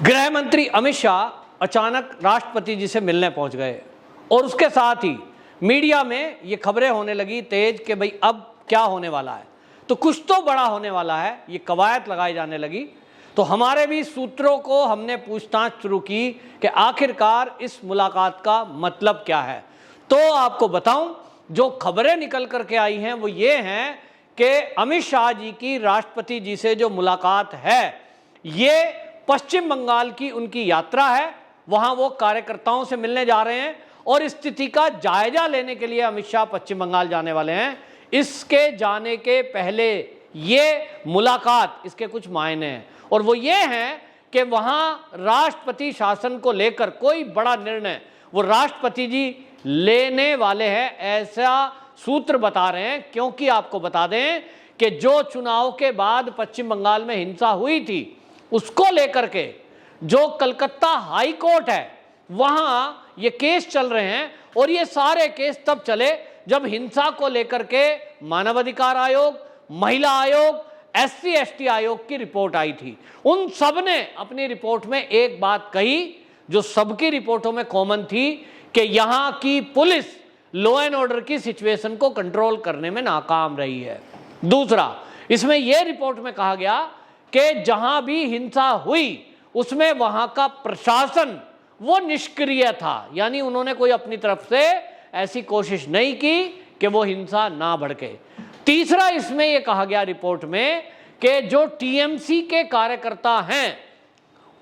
गृह मंत्री अमित शाह अचानक राष्ट्रपति जी से मिलने पहुंच गए और उसके साथ ही मीडिया में ये खबरें होने लगी तेज कि भाई अब क्या होने वाला है, तो कुछ तो बड़ा होने वाला है, ये कवायद लगाई जाने लगी। तो हमारे भी सूत्रों को हमने पूछताछ शुरू की कि आखिरकार इस मुलाकात का मतलब क्या है। तो आपको बताऊं, जो खबरें निकल करके आई हैं वो ये हैं कि अमित शाह जी की राष्ट्रपति जी से जो मुलाकात है ये पश्चिम बंगाल की उनकी यात्रा है। वहां वो कार्यकर्ताओं से मिलने जा रहे हैं और स्थिति का जायजा लेने के लिए अमित शाह पश्चिम बंगाल जाने वाले हैं। इसके जाने के पहले ये मुलाकात, इसके कुछ मायने हैं और वो ये हैं कि वहां राष्ट्रपति शासन को लेकर कोई बड़ा निर्णय वो राष्ट्रपति जी लेने वाले हैं, ऐसा सूत्र बता रहे हैं। क्योंकि आपको बता दें कि जो चुनाव के बाद पश्चिम बंगाल में हिंसा हुई थी उसको लेकर के जो कलकत्ता हाई कोर्ट है वहां ये केस चल रहे हैं और ये सारे केस तब चले जब हिंसा को लेकर के मानवाधिकार आयोग, महिला आयोग, SC ST आयोग की रिपोर्ट आई थी। उन सब ने अपनी रिपोर्ट में एक बात कही जो सबकी रिपोर्टों में कॉमन थी कि यहां की पुलिस लॉ एंड ऑर्डर की सिचुएशन को कंट्रोल करने में नाकाम रही है। दूसरा, इसमें यह रिपोर्ट में कहा गया कि जहां भी हिंसा हुई उसमें वहां का प्रशासन वो निष्क्रिय था, यानी उन्होंने कोई अपनी तरफ से ऐसी कोशिश नहीं की कि वो हिंसा ना भड़के। तीसरा, इसमें यह कहा गया रिपोर्ट में कि जो TMC के कार्यकर्ता हैं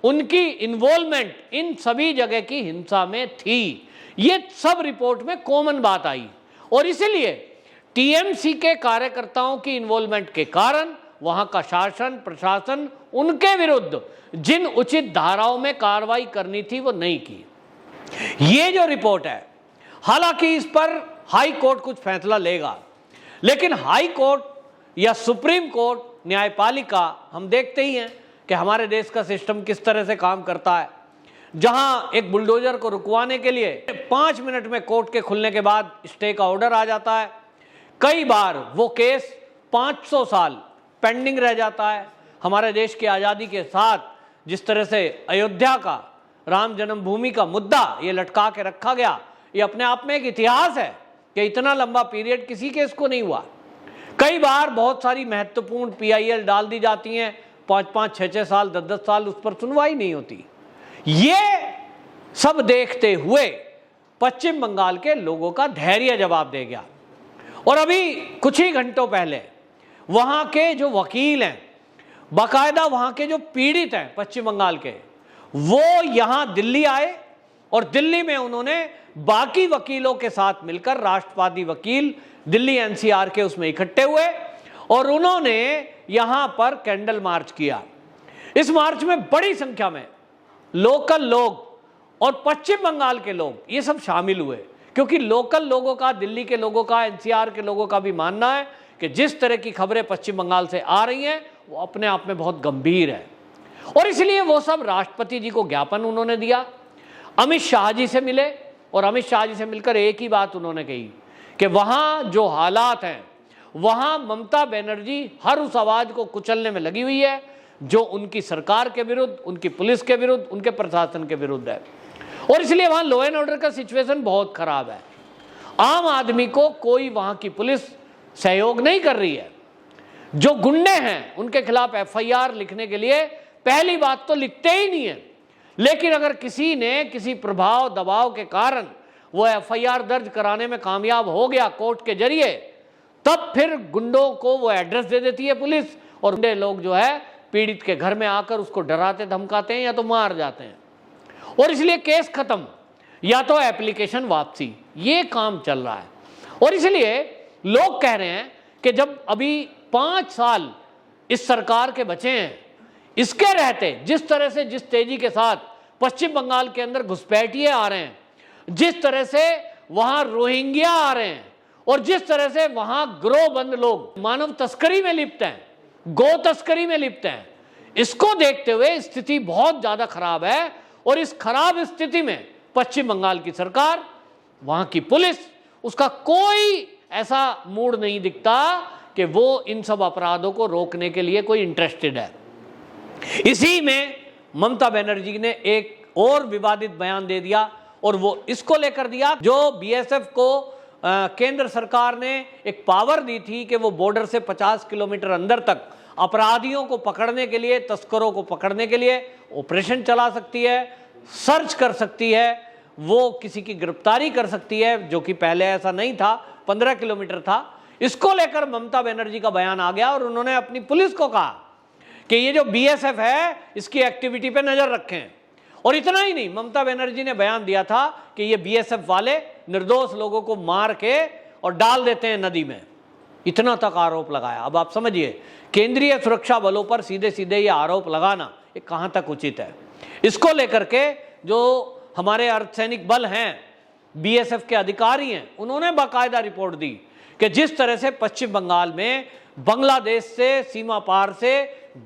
उनकी इन्वॉल्वमेंट इन सभी जगह की हिंसा में थी। ये सब रिपोर्ट में कॉमन बात आई और इसलिए TMC के कार्यकर्ताओं की इन्वॉल्वमेंट के कारण वहां का शासन प्रशासन उनके विरुद्ध जिन उचित धाराओं में कार्रवाई करनी थी वो नहीं की। ये जो रिपोर्ट है, हालांकि इस पर हाई कोर्ट कुछ फैसला लेगा, लेकिन हाई कोर्ट या सुप्रीम कोर्ट, न्यायपालिका, हम देखते ही हैं कि हमारे देश का सिस्टम किस तरह से काम करता है। जहां एक बुलडोजर को रुकवाने के लिए 5 मिनट में कोर्ट के खुलने के बाद स्टे का ऑर्डर आ जाता है, कई बार वो केस 500 साल पेंडिंग रह जाता है। हमारे देश की आज़ादी के साथ जिस तरह से अयोध्या का, राम जन्मभूमि का मुद्दा ये लटका के रखा गया, ये अपने आप में एक इतिहास है कि इतना लंबा पीरियड किसी केस को नहीं हुआ। कई बार बहुत सारी महत्वपूर्ण PIL डाल दी जाती हैं, 5-5, 6-6 साल, 10-10 साल उस पर सुनवाई नहीं होती। ये सब देखते हुए पश्चिम बंगाल के लोगों का धैर्य जवाब दे गया और अभी कुछ ही घंटों पहले वहां के जो वकील हैं, बाकायदा वहां के जो पीड़ित हैं पश्चिम बंगाल के, वो यहां दिल्ली आए और दिल्ली में उन्होंने बाकी वकीलों के साथ मिलकर, राष्ट्रवादी वकील दिल्ली NCR के उसमें इकट्ठे हुए और उन्होंने यहां पर कैंडल मार्च किया। इस मार्च में बड़ी संख्या में लोकल लोग और पश्चिम बंगाल के लोग ये सब शामिल हुए, क्योंकि लोकल लोगों का, दिल्ली के लोगों का, NCR के लोगों का भी मानना है कि जिस तरह की खबरें पश्चिम बंगाल से आ रही हैं वो अपने आप में बहुत गंभीर है और इसलिए वो सब राष्ट्रपति जी को ज्ञापन उन्होंने दिया, अमित शाह जी से मिले और अमित शाह जी से मिलकर एक ही बात उन्होंने कही कि वहां जो हालात हैं वहां ममता बनर्जी हर उस आवाज को कुचलने में लगी हुई है जो उनकी सरकार के विरुद्ध, उनकी पुलिस के विरुद्ध, उनके प्रशासन के विरुद्ध है और इसलिए वहां लॉ एंड ऑर्डर का सिचुएशन बहुत खराब है। आम आदमी को कोई वहां की पुलिस सहयोग नहीं कर रही है। जो गुंडे हैं उनके खिलाफ FIR लिखने के लिए पहली बात तो लिखते ही नहीं है, लेकिन अगर किसी ने किसी प्रभाव दबाव के कारण वो FIR दर्ज कराने में कामयाब हो गया कोर्ट के जरिए, तब फिर गुंडों को वो एड्रेस दे देती है पुलिस और गुंडे लोग जो है पीड़ित के घर में आकर उसको डराते धमकाते हैं या तो मार जाते हैं और इसलिए केस खत्म या तो एप्लीकेशन वापसी, ये काम चल रहा है। और इसलिए लोग कह रहे हैं कि जब अभी 5 साल इस सरकार के बचे हैं, इसके रहते जिस तरह से, जिस तेजी के साथ पश्चिम बंगाल के अंदर घुसपैठिए आ रहे हैं, जिस तरह से वहां रोहिंग्या आ रहे हैं और जिस तरह से वहां गिरोहबंद लोग मानव तस्करी में लिप्त हैं, गो तस्करी में लिप्त हैं, इसको देखते हुए स्थिति बहुत ज्यादा खराब है और इस खराब स्थिति में पश्चिम बंगाल की सरकार, वहां की पुलिस, उसका कोई ऐसा मूड नहीं दिखता कि वो इन सब अपराधों को रोकने के लिए कोई इंटरेस्टेड है। इसी में ममता बनर्जी ने एक और विवादित बयान दे दिया, और वो इसको लेकर दिया जो बीएसएफ को केंद्र सरकार ने एक पावर दी थी कि वो बॉर्डर से 50 किलोमीटर अंदर तक अपराधियों को पकड़ने के लिए, तस्करों को पकड़ने के लिए ऑपरेशन चला सकती है, सर्च कर सकती है, वो किसी की गिरफ्तारी कर सकती है, जो कि पहले ऐसा नहीं था, 15 किलोमीटर था। इसको लेकर ममता बनर्जी का बयान आ गया और उन्होंने अपनी पुलिस को कहा कि ये जो बीएसएफ है इसकी एक्टिविटी पे नजर रखें। और इतना ही नहीं, ममता बनर्जी ने बयान दिया था कि ये बीएसएफ वाले निर्दोष लोगों को मार के और डाल देते हैं नदी में, इतना तक आरोप लगाया। अब आप समझिए, केंद्रीय सुरक्षा बलों पर सीधे सीधे ये आरोप लगाना ये कहां तक उचित है। इसको लेकर के जो हमारे अर्धसैनिक बल हैं, बीएसएफ के अधिकारी हैं, उन्होंने बाकायदा रिपोर्ट दी कि जिस तरह से पश्चिम बंगाल में बांग्लादेश से सीमा पार से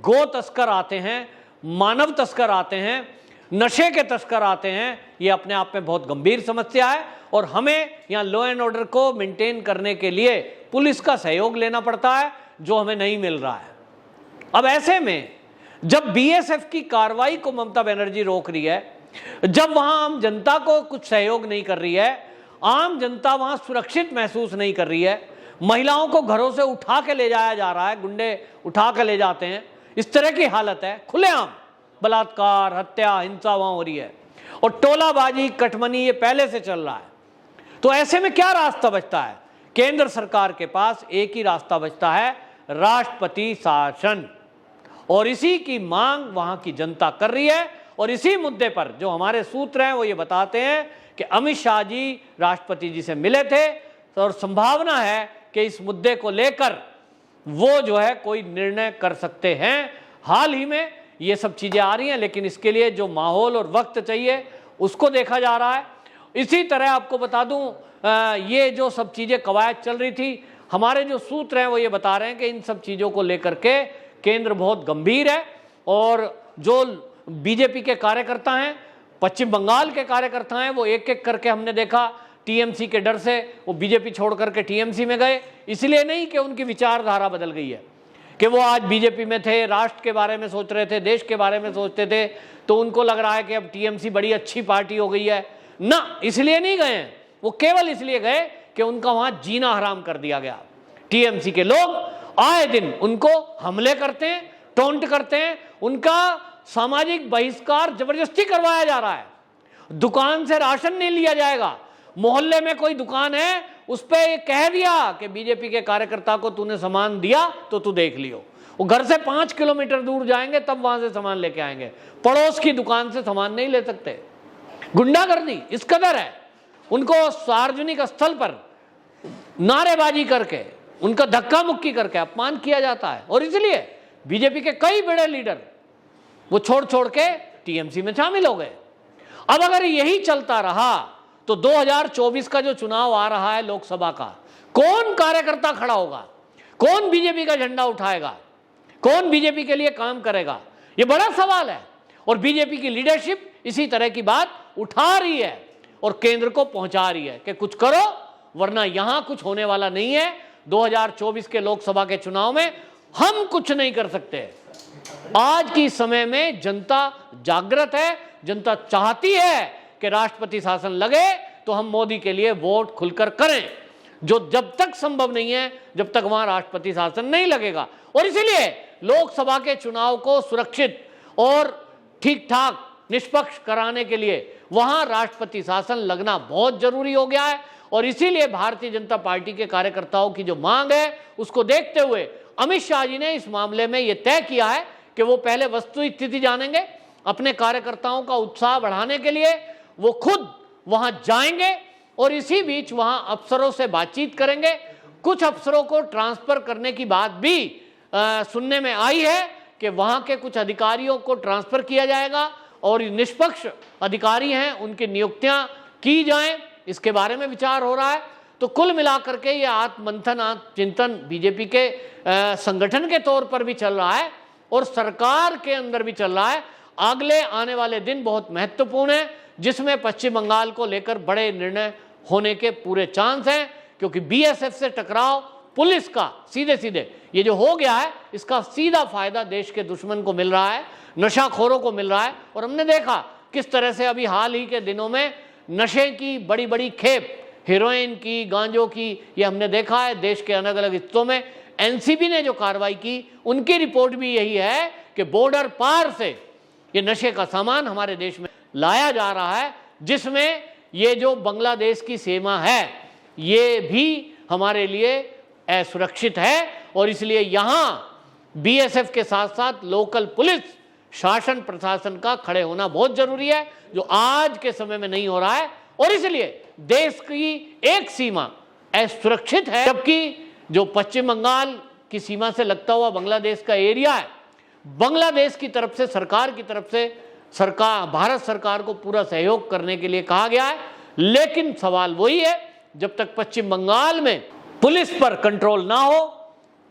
गो तस्कर आते हैं, मानव तस्कर आते हैं, नशे के तस्कर आते हैं, ये अपने आप में बहुत गंभीर समस्या है और हमें यहाँ लॉ एंड ऑर्डर को मेंटेन करने के लिए पुलिस का सहयोग लेना पड़ता है, जो हमें नहीं मिल रहा है। अब ऐसे में जब बीएसएफ की कार्रवाई को ममता बनर्जी रोक रही है, जब वहां आम जनता को कुछ सहयोग नहीं कर रही है, आम जनता वहां सुरक्षित महसूस नहीं कर रही है, महिलाओं को घरों से उठा के ले जाया जा रहा है, गुंडे उठा के ले जाते हैं, इस तरह की हालत है, खुलेआम बलात्कार, हत्या, हिंसा वहां हो रही है और टोलाबाजी, कटमनी ये पहले से चल रहा है। तो ऐसे में क्या रास्ता बचता है? केंद्र सरकार के पास एक ही रास्ता बचता है, राष्ट्रपति शासन, और इसी की मांग वहां की जनता कर रही है। और इसी मुद्दे पर जो हमारे सूत्र हैं वो ये बताते हैं कि अमित शाह जी राष्ट्रपति जी से मिले थे और संभावना है कि इस मुद्दे को लेकर वो जो है कोई निर्णय कर सकते हैं। हाल ही में ये सब चीजें आ रही हैं, लेकिन इसके लिए जो माहौल और वक्त चाहिए उसको देखा जा रहा है। इसी तरह आपको बता दूं, ये जो सब चीजें कवायद चल रही थी, हमारे जो सूत्र हैं वो ये बता रहे हैं कि इन सब चीजों को लेकर के केंद्र बहुत गंभीर है और जो बीजेपी के कार्यकर्ता हैं, पश्चिम बंगाल के कार्यकर्ता हैं, वो एक एक करके हमने देखा टीएमसी के डर से वो बीजेपी छोड़ करके टीएमसी में गए। इसलिए नहीं कि उनकी विचारधारा बदल गई है, कि वो आज बीजेपी में थे, राष्ट्र के बारे में सोच रहे थे, देश के बारे में सोचते थे, तो उनको लग रहा है कि अब टीएमसी बड़ी अच्छी पार्टी हो गई है ना, इसलिए नहीं गए हैं। वो केवल इसलिए गए कि उनका वहां जीना हराम कर दिया गया। टीएमसी के लोग आए दिन उनको हमले करते हैं, टोंट करते हैं, उनका सामाजिक बहिष्कार जबरदस्ती करवाया जा रहा है। दुकान से राशन नहीं लिया जाएगा, मोहल्ले में कोई दुकान है उस पर कह दिया कि बीजेपी के कार्यकर्ता को तूने सामान दिया तो तू देख लियो, वो घर से 5 किलोमीटर दूर जाएंगे तब वहां से सामान लेके आएंगे, पड़ोस की दुकान से सामान नहीं ले सकते। गुंडागर्दी इस कदर है, उनको सार्वजनिक स्थल पर नारेबाजी करके, उनका धक्का मुक्की करके अपमान किया जाता है। और इसलिए बीजेपी के कई बड़े लीडर वो छोड़ छोड़ के टीएमसी में शामिल हो गए। अब अगर यही चलता रहा तो 2024 का जो चुनाव आ रहा है लोकसभा का, कौन कार्यकर्ता खड़ा होगा, कौन बीजेपी का झंडा उठाएगा, कौन बीजेपी के लिए काम करेगा, ये बड़ा सवाल है। और बीजेपी की लीडरशिप इसी तरह की बात उठा रही है और केंद्र को पहुंचा रही है कि कुछ करो वरना यहां कुछ होने वाला नहीं है। 2024 के लोकसभा के चुनाव में हम कुछ नहीं कर सकते। आज की समय में जनता जागृत है, जनता चाहती है कि राष्ट्रपति शासन लगे तो हम मोदी के लिए वोट खुलकर करें, जो जब तक संभव नहीं है जब तक वहां राष्ट्रपति शासन नहीं लगेगा। और इसीलिए लोकसभा के चुनाव को सुरक्षित और ठीक ठाक निष्पक्ष कराने के लिए वहां राष्ट्रपति शासन लगना बहुत जरूरी हो गया है। और इसीलिए भारतीय जनता पार्टी के कार्यकर्ताओं की जो मांग है उसको देखते हुए अमित शाह जी ने इस मामले में यह तय किया है कि वो पहले वस्तु स्थिति जानेंगे, अपने कार्यकर्ताओं का उत्साह बढ़ाने के लिए वो खुद वहां जाएंगे और इसी बीच वहां अफसरों से बातचीत करेंगे। कुछ अफसरों को ट्रांसफर करने की बात भी सुनने में आई है कि वहां के कुछ अधिकारियों को ट्रांसफर किया जाएगा और निष्पक्ष अधिकारी हैं उनकी नियुक्तियां की जाएं, इसके बारे में विचार हो रहा है। तो कुल मिलाकर के ये आत्ममंथन, आत्मचिंतन बीजेपी के संगठन के तौर पर भी चल रहा है और सरकार के अंदर भी चल रहा है। अगले आने वाले दिन बहुत महत्वपूर्ण है जिसमें पश्चिम बंगाल को लेकर बड़े निर्णय होने के पूरे चांस हैं, क्योंकि बीएसएफ से टकराव पुलिस का सीधे सीधे ये जो हो गया है, इसका सीधा फायदा देश के दुश्मन को मिल रहा है, नशाखोरों को मिल रहा है। और हमने देखा किस तरह से अभी हाल ही के दिनों में नशे की बड़ी बड़ी खेप, हेरोइन की, गांजों की, ये हमने देखा है देश के अलग अलग हिस्सों में। एनसीबी ने जो कार्रवाई की, उनकी रिपोर्ट भी यही है कि बॉर्डर पार से ये नशे का सामान हमारे देश में लाया जा रहा है, जिसमें ये जो बांग्लादेश की सीमा है ये भी हमारे लिए असुरक्षित है। और इसलिए यहाँ बीएसएफ के साथ साथ लोकल पुलिस, शासन प्रशासन का खड़े होना बहुत जरूरी है, जो आज के समय में नहीं हो रहा है। और इसलिए देश की एक सीमा असुरक्षित है, जबकि जो पश्चिम बंगाल की सीमा से लगता हुआ बांग्लादेश का एरिया है, बांग्लादेश की तरफ से, सरकार की तरफ से भारत सरकार को पूरा सहयोग करने के लिए कहा गया है। लेकिन सवाल वही है, जब तक पश्चिम बंगाल में पुलिस पर कंट्रोल ना हो,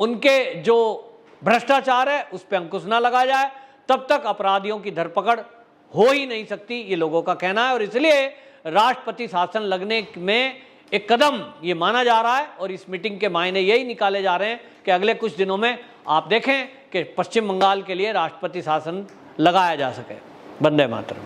उनके जो भ्रष्टाचार है उस पर अंकुश ना लगाया जाए, तब तक अपराधियों की धरपकड़ हो ही नहीं सकती, ये लोगों का कहना है। और इसलिए राष्ट्रपति शासन लगने में एक कदम ये माना जा रहा है। और इस मीटिंग के मायने यही निकाले जा रहे हैं कि अगले कुछ दिनों में आप देखें कि पश्चिम बंगाल के लिए राष्ट्रपति शासन लगाया जा सके। वंदे मातरम।